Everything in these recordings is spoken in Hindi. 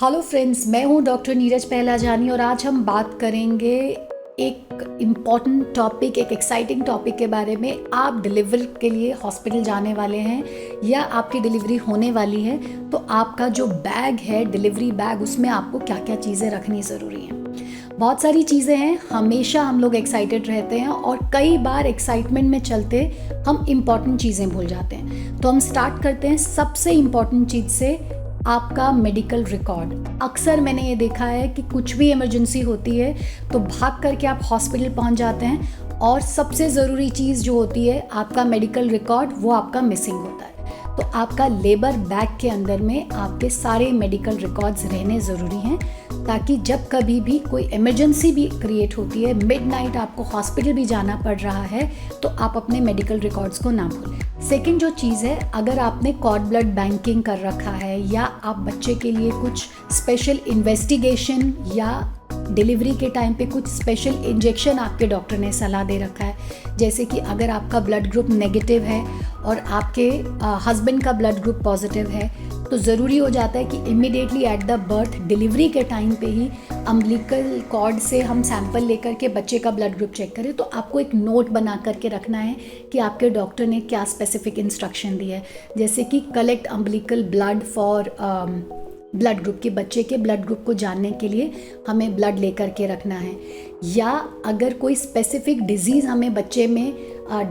हेलो फ्रेंड्स, मैं हूं डॉक्टर नीरज पहलाजानी और आज हम बात करेंगे एक इम्पॉर्टेंट टॉपिक, एक एक्साइटिंग टॉपिक के बारे में। आप डिलीवरी के लिए हॉस्पिटल जाने वाले हैं या आपकी डिलीवरी होने वाली है, तो आपका जो बैग है, डिलीवरी बैग, उसमें आपको क्या क्या चीज़ें रखनी ज़रूरी हैं। बहुत सारी चीज़ें हैं, हमेशा हम लोग एक्साइटेड रहते हैं और कई बार एक्साइटमेंट में चलते हम इम्पॉर्टेंट चीज़ें भूल जाते हैं। तो हम स्टार्ट करते हैं सबसे इम्पॉर्टेंट चीज़ से, आपका मेडिकल रिकॉर्ड। अक्सर मैंने ये देखा है कि कुछ भी इमरजेंसी होती है तो भाग करके आप हॉस्पिटल पहुंच जाते हैं और सबसे ज़रूरी चीज़ जो होती है आपका मेडिकल रिकॉर्ड, वो आपका मिसिंग होता है। तो आपका लेबर बैग के अंदर में आपके सारे मेडिकल रिकॉर्ड्स रहने ज़रूरी हैं, ताकि जब कभी भी कोई इमरजेंसी भी क्रिएट होती है, मिडनाइट आपको हॉस्पिटल भी जाना पड़ रहा है, तो आप अपने मेडिकल रिकॉर्ड्स को ना भूलें। सेकेंड जो चीज़ है, अगर आपने कॉर्ड ब्लड बैंकिंग कर रखा है या आप बच्चे के लिए कुछ स्पेशल इन्वेस्टिगेशन या डिलीवरी के टाइम पे कुछ स्पेशल इंजेक्शन आपके डॉक्टर ने सलाह दे रखा है, जैसे कि अगर आपका ब्लड ग्रुप नेगेटिव है और आपके हस्बैंड का ब्लड ग्रुप पॉजिटिव है, तो ज़रूरी हो जाता है कि immediately at the birth, delivery के टाइम पे ही अम्बिलिकल कॉर्ड से हम सैंपल लेकर के बच्चे का ब्लड ग्रुप चेक करें। तो आपको एक नोट बना करके रखना है कि आपके डॉक्टर ने क्या स्पेसिफिक इंस्ट्रक्शन दिया है, जैसे कि collect umbilical blood for blood group के, बच्चे के ब्लड ग्रुप को जानने के लिए हमें ब्लड लेकर के रखना है। या अगर कोई स्पेसिफिक डिजीज़ हमें बच्चे में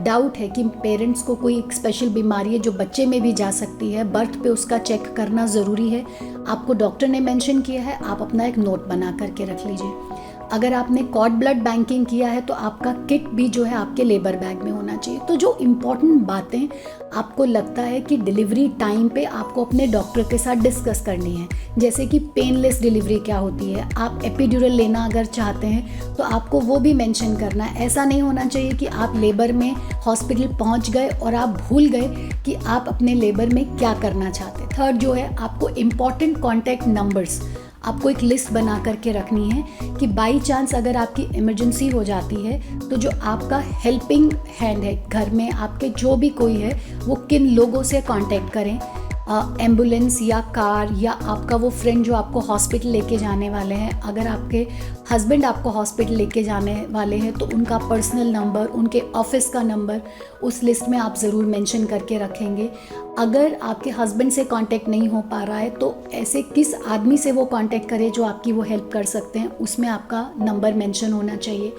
डाउट है कि पेरेंट्स को कोई एक स्पेशल बीमारी है जो बच्चे में भी जा सकती है, बर्थ पे उसका चेक करना ज़रूरी है, आपको डॉक्टर ने मेंशन किया है, आप अपना एक नोट बना करके रख लीजिए। अगर आपने कॉर्ड ब्लड बैंकिंग किया है तो आपका किट भी जो है आपके लेबर बैग में होना चाहिए। तो जो इम्पॉर्टेंट बातें आपको लगता है कि डिलीवरी टाइम पे आपको अपने डॉक्टर के साथ डिस्कस करनी है, जैसे कि पेनलेस डिलीवरी क्या होती है, आप एपिड्यूरल लेना अगर चाहते हैं तो आपको वो भी मेंशन करना है। ऐसा नहीं होना चाहिए कि आप लेबर में हॉस्पिटल पहुंच गए और आप भूल गए कि आप अपने लेबर में क्या करना चाहते हैं। थर्ड जो है, आपको इम्पॉर्टेंट कॉन्टैक्ट नंबर्स, आपको एक लिस्ट बना करके रखनी है कि बाई चांस अगर आपकी इमरजेंसी हो जाती है तो जो आपका हेल्पिंग हैंड है घर में, आपके जो भी कोई है, वो किन लोगों से कांटेक्ट करें, एम्बुलेंस या कार या आपका वो फ्रेंड जो आपको हॉस्पिटल लेके जाने वाले हैं। अगर आपके हस्बैंड आपको हॉस्पिटल लेके जाने वाले हैं तो उनका पर्सनल नंबर, उनके ऑफिस का नंबर उस लिस्ट में आप ज़रूर मेंशन करके रखेंगे। अगर आपके हस्बैंड से कांटेक्ट नहीं हो पा रहा है तो ऐसे किस आदमी से वो कांटेक्ट करे जो आपकी वो हेल्प कर सकते हैं, उसमें आपका नंबर मेंशन होना चाहिए।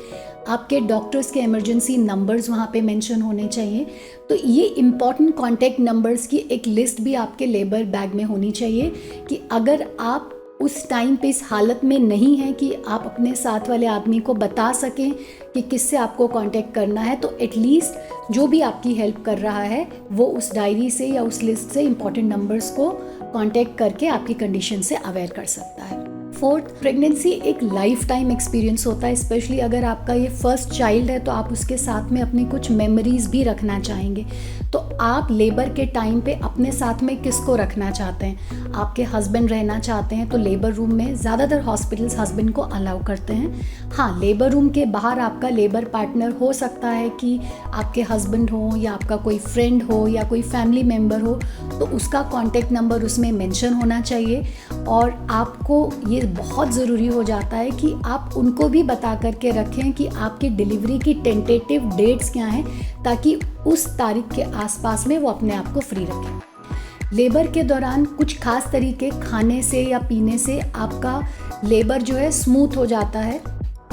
आपके डॉक्टर्स के इमरजेंसी नंबर्स वहाँ पे मेंशन होने चाहिए। तो ये इम्पॉर्टेंट कांटेक्ट नंबर्स की एक लिस्ट भी आपके लेबर बैग में होनी चाहिए कि अगर आप उस टाइम पे इस हालत में नहीं है कि आप अपने साथ वाले आदमी को बता सकें कि किससे आपको कांटेक्ट करना है, तो एटलीस्ट जो भी आपकी हेल्प कर रहा है वो उस डायरी से या उस लिस्ट से इम्पॉर्टेंट नंबर्स को कांटेक्ट करके आपकी कंडीशन से अवेयर कर सकता है। फोर्थ, प्रेगनेंसी एक लाइफ टाइम एक्सपीरियंस होता है, स्पेशली अगर आपका ये फर्स्ट चाइल्ड है तो आप उसके साथ में अपनी कुछ मेमोरीज भी रखना चाहेंगे। तो आप लेबर के टाइम पे अपने साथ में किसको रखना चाहते हैं? आपके हस्बैंड रहना चाहते हैं तो लेबर रूम में ज़्यादातर हॉस्पिटल्स हस्बैंड को अलाउ करते हैं। हाँ, लेबर रूम के बाहर आपका लेबर पार्टनर हो सकता है कि आपके हस्बैंड हो या आपका कोई फ्रेंड हो या कोई फैमिली मेम्बर हो, तो उसका कॉन्टेक्ट नंबर उसमें मेंशन होना चाहिए। और आपको ये बहुत ज़रूरी हो जाता है कि आप उनको भी बता करके रखें कि आपकी डिलीवरी की टेंटेटिव डेट्स क्या हैं, ताकि उस तारीख के आसपास में वो अपने आप को फ्री रखें। लेबर के दौरान कुछ खास तरीके खाने से या पीने से आपका लेबर जो है स्मूथ हो जाता है,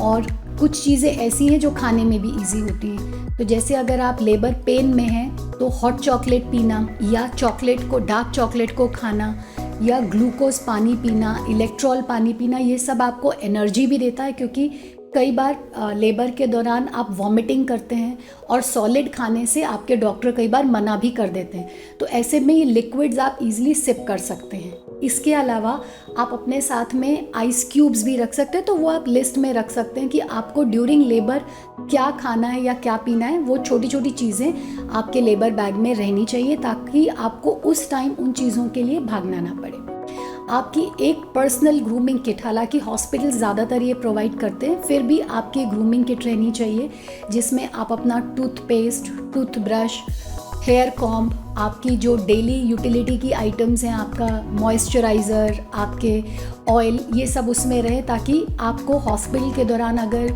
और कुछ चीज़ें ऐसी हैं जो खाने में भी इजी होती हैं। तो जैसे अगर आप लेबर पेन में हैं तो हॉट चॉकलेट पीना या चॉकलेट को, डार्क चॉकलेट को खाना या ग्लूकोज पानी पीना, इलेक्ट्रॉल पानी पीना, ये सब आपको एनर्जी भी देता है, क्योंकि कई बार लेबर के दौरान आप वॉमिटिंग करते हैं और सॉलिड खाने से आपके डॉक्टर कई बार मना भी कर देते हैं। तो ऐसे में ये लिक्विड्स आप इजीली सिप कर सकते हैं। इसके अलावा आप अपने साथ में आइस क्यूब्स भी रख सकते हैं, तो वो आप लिस्ट में रख सकते हैं कि आपको ड्यूरिंग लेबर क्या खाना है या क्या पीना है। वो छोटी छोटी चीज़ें आपके लेबर बैग में रहनी चाहिए ताकि आपको उस टाइम उन चीज़ों के लिए भागना ना पड़े। आपकी एक पर्सनल ग्रूमिंग किट, हालांकि हॉस्पिटल ज़्यादातर ये प्रोवाइड करते हैं, फिर भी आपकी ग्रूमिंग किट रहनी चाहिए जिसमें आप अपना टूथपेस्ट, टूथब्रश, हेयर कॉम्ब आपकी जो डेली यूटिलिटी की आइटम्स हैं, आपका मॉइस्चराइज़र, आपके ऑयल, ये सब उसमें रहे, ताकि आपको हॉस्पिटल के दौरान अगर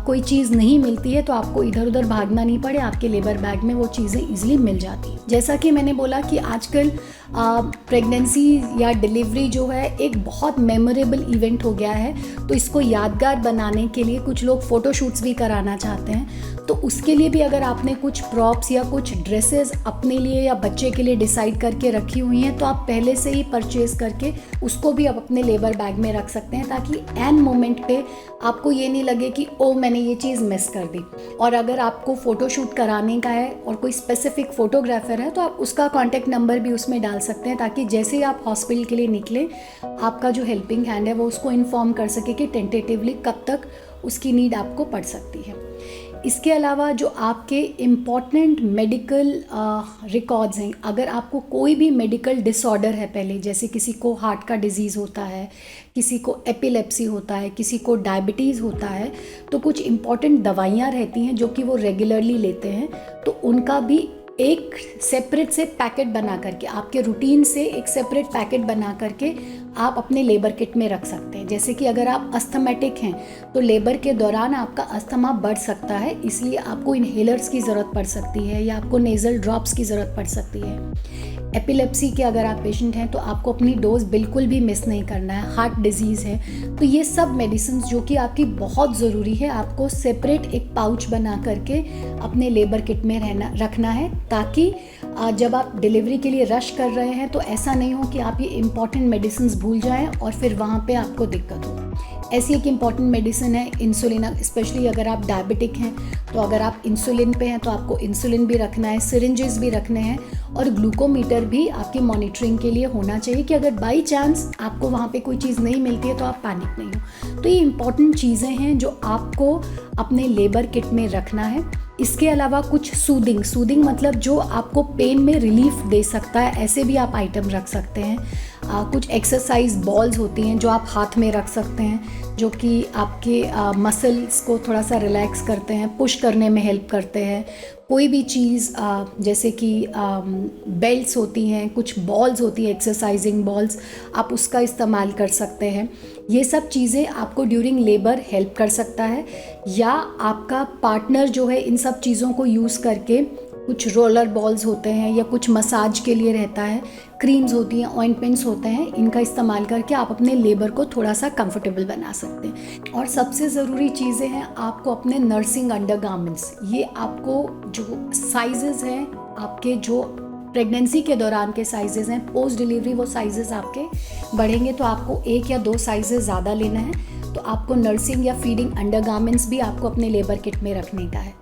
कोई चीज़ नहीं मिलती है तो आपको इधर उधर भागना नहीं पड़े, आपके लेबर बैग में वो चीज़ें ईजिली मिल जाती हैं। जैसा कि मैंने बोला कि आजकल प्रेगनेंसी या डिलीवरी जो है एक बहुत मेमोरेबल इवेंट हो गया है, तो इसको यादगार बनाने के लिए कुछ लोग फ़ोटोशूट्स भी कराना चाहते हैं। तो उसके लिए भी अगर आपने कुछ प्रॉप्स या कुछ ड्रेसेस अपने लिए या बच्चे के लिए डिसाइड करके रखी हुई हैं, तो आप पहले से ही परचेज़ करके उसको भी आप अपने लेबर बैग में रख सकते हैं, ताकि एन मोमेंट पे आपको ये नहीं लगे कि ओ मैंने ये चीज़ मिस कर दी। और अगर आपको फ़ोटोशूट कराने का है और कोई स्पेसिफिक फ़ोटोग्राफ़र है, तो आप उसका कॉन्टैक्ट नंबर भी उसमें डाल सकते हैं, ताकि जैसे ही आप हॉस्पिटल के लिए निकले, आपका जो हेल्पिंग हैंड है वो उसको इन्फॉर्म कर सके कि टेंटेटिवली कब तक उसकी नीड आपको पड़ सकती है। इसके अलावा जो आपके इम्पॉर्टेंट मेडिकल रिकॉर्ड्स हैं, अगर आपको कोई भी मेडिकल डिसऑर्डर है पहले, जैसे किसी को हार्ट का डिजीज़ होता है, किसी को एपिलेप्सी होता है, किसी को डायबिटीज़ होता है, तो कुछ इम्पॉर्टेंट दवाइयाँ रहती हैं जो कि वो रेगुलरली लेते हैं, तो उनका भी एक सेपरेट से पैकेट बना करके, आपके रूटीन से एक सेपरेट पैकेट बना करके आप अपने लेबर किट में रख सकते हैं। जैसे कि अगर आप अस्थमेटिक हैं तो लेबर के दौरान आपका अस्थमा बढ़ सकता है, इसलिए आपको इन्हेलर्स की ज़रूरत पड़ सकती है या आपको नेज़ल ड्रॉप्स की ज़रूरत पड़ सकती है। एपिलेप्सी के अगर आप पेशेंट हैं तो आपको अपनी डोज बिल्कुल भी मिस नहीं करना है। हार्ट डिजीज़ है तो ये सब मेडिसिन जो कि आपकी बहुत ज़रूरी है, आपको सेपरेट एक पाउच बना करके अपने लेबर किट में रखना है, ताकि जब आप डिलीवरी के लिए रश कर रहे हैं तो ऐसा नहीं हो कि आप ये इम्पॉर्टेंट मेडिसिन भूल जाएं और फिर वहाँ पे आपको दिक्कत हो। ऐसी एक इम्पॉर्टेंट मेडिसिन है इंसुलिन, स्पेशली अगर आप डायबिटिक हैं तो अगर आप इंसुलिन पे हैं तो आपको इंसुलिन भी रखना है, सिरिंजेस भी रखने हैं, और ग्लूकोमीटर भी आपकी मॉनिटरिंग के लिए होना चाहिए कि अगर बाई चांस आपको वहाँ पे कोई चीज़ नहीं मिलती है तो आप पैनिक नहीं हो। तो ये इम्पॉर्टेंट चीज़ें हैं जो आपको अपने लेबर किट में रखना है। इसके अलावा कुछ सूदिंग मतलब जो आपको पेन में रिलीफ दे सकता है, ऐसे भी आप आइटम रख सकते हैं। कुछ एक्सरसाइज बॉल्स होती हैं जो आप हाथ में रख सकते हैं, जो कि आपके मसल्स को थोड़ा सा रिलैक्स करते हैं, पुश करने में हेल्प करते हैं। कोई भी चीज़ जैसे कि बेल्ट्स होती हैं, कुछ बॉल्स होती हैं, एक्सरसाइजिंग बॉल्स, आप उसका इस्तेमाल कर सकते हैं। ये सब चीज़ें आपको ड्यूरिंग लेबर हेल्प कर सकता है, या आपका पार्टनर जो है इन सब चीज़ों को यूज़ करके, कुछ रोलर बॉल्स होते हैं या कुछ मसाज के लिए रहता है, क्रीम्स होती हैं, ऑइंटमेंट्स होते हैं, इनका इस्तेमाल करके आप अपने लेबर को थोड़ा सा कंफर्टेबल बना सकते हैं। और सबसे ज़रूरी चीज़ें हैं आपको अपने नर्सिंग अंडरगारमेंट्स, ये आपको जो साइजेस हैं आपके, जो प्रेगनेंसी के दौरान के साइजेस हैं, पोस्ट डिलीवरी वो साइजेस आपके बढ़ेंगे तो आपको 1 या 2 साइजेस ज़्यादा लेना है। तो आपको नर्सिंग या फीडिंग अंडरगारमेंट्स भी आपको अपने लेबर किट में रखने का है।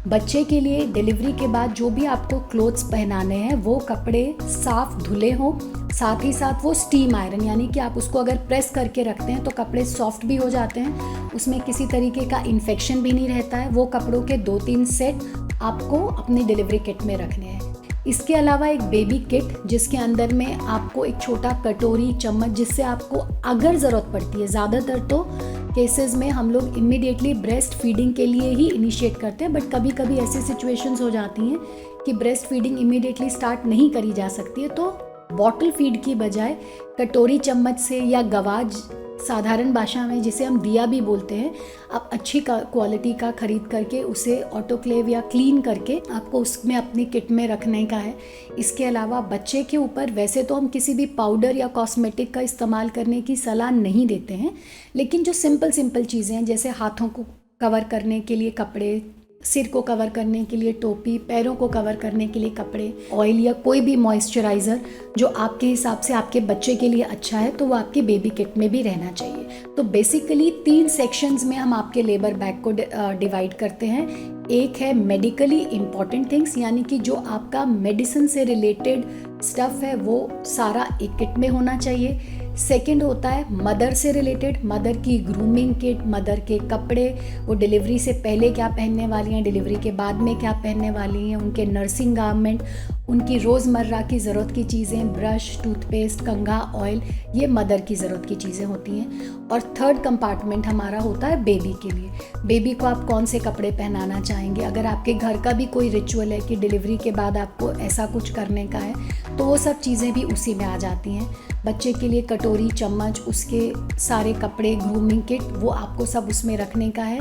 बच्चे के लिए डिलीवरी के बाद जो भी आपको क्लोथ्स पहनाने हैं वो कपड़े साफ धुले हों, साथ ही साथ वो स्टीम आयरन, यानी कि आप उसको अगर प्रेस करके रखते हैं तो कपड़े सॉफ्ट भी हो जाते हैं, उसमें किसी तरीके का इन्फेक्शन भी नहीं रहता है। वो कपड़ों के 2-3 सेट आपको अपनी डिलीवरी किट में रखने हैं। इसके अलावा एक बेबी किट जिसके अंदर में आपको एक छोटा कटोरी, चम्मच, जिससे आपको अगर ज़रूरत पड़ती है, ज़्यादातर तो केसेस में हम लोग इमीडिएटली ब्रेस्ट फीडिंग के लिए ही इनिशिएट करते हैं, बट कभी कभी ऐसी सिचुएशंस हो जाती हैं कि ब्रेस्ट फीडिंग इमीडिएटली स्टार्ट नहीं करी जा सकती है, तो बॉटल फीड की बजाय कटोरी चम्मच से या गवाज, साधारण भाषा में जिसे हम दिया भी बोलते हैं, आप अच्छी क्वालिटी का खरीद करके उसे ऑटोक्लेव या क्लीन करके आपको उसमें अपनी किट में रखने का है। इसके अलावा बच्चे के ऊपर वैसे तो हम किसी भी पाउडर या कॉस्मेटिक का इस्तेमाल करने की सलाह नहीं देते हैं, लेकिन जो सिंपल चीज़ें हैं, जैसे हाथों को कवर करने के लिए कपड़े, सिर को कवर करने के लिए टोपी, पैरों को कवर करने के लिए कपड़े, ऑयल या कोई भी मॉइस्चराइज़र जो आपके हिसाब से आपके बच्चे के लिए अच्छा है, तो वो आपके बेबी किट में भी रहना चाहिए। तो बेसिकली 3 सेक्शंस में हम आपके लेबर बैग को डिवाइड करते हैं। एक है मेडिकली इम्पॉर्टेंट थिंग्स, यानी कि जो आपका मेडिसिन से रिलेटेड स्टफ़ है वो सारा एक किट में होना चाहिए। सेकंड होता है मदर से रिलेटेड, मदर की ग्रूमिंग किट, मदर के कपड़े, वो डिलीवरी से पहले क्या पहनने वाली हैं, डिलीवरी के बाद में क्या पहनने वाली हैं, उनके नर्सिंग गारमेंट, उनकी रोज़मर्रा की ज़रूरत की चीज़ें, ब्रश, टूथपेस्ट, कंघा, ऑयल, ये मदर की ज़रूरत की चीज़ें होती हैं। और थर्ड कंपार्टमेंट हमारा होता है बेबी के लिए। बेबी को आप कौन से कपड़े पहनाना चाहेंगे, अगर आपके घर का भी कोई रिचुअल है कि डिलीवरी के बाद आपको ऐसा कुछ करने का है, तो वो सब चीज़ें भी उसी में आ जाती हैं। बच्चे के लिए कटोरी, चम्मच, उसके सारे कपड़े, ग्रूमिंग किट, वो आपको सब उसमें रखने का है।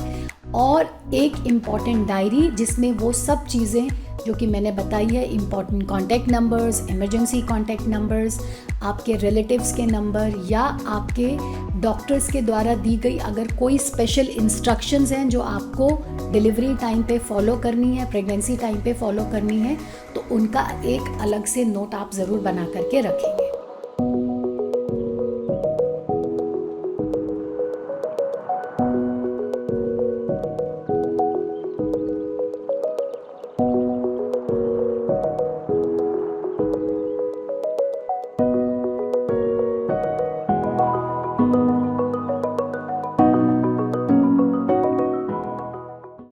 और एक इम्पॉर्टेंट डायरी जिसमें वो सब चीज़ें जो कि मैंने बताई है, important contact numbers, emergency contact numbers, आपके रिलेटिव्स के नंबर या आपके डॉक्टर्स के द्वारा दी गई अगर कोई स्पेशल इंस्ट्रक्शंस हैं जो आपको डिलीवरी टाइम पे फॉलो करनी है, प्रेगनेंसी टाइम पे फॉलो करनी है, तो उनका एक अलग से नोट आप ज़रूर बना करके रखेंगे।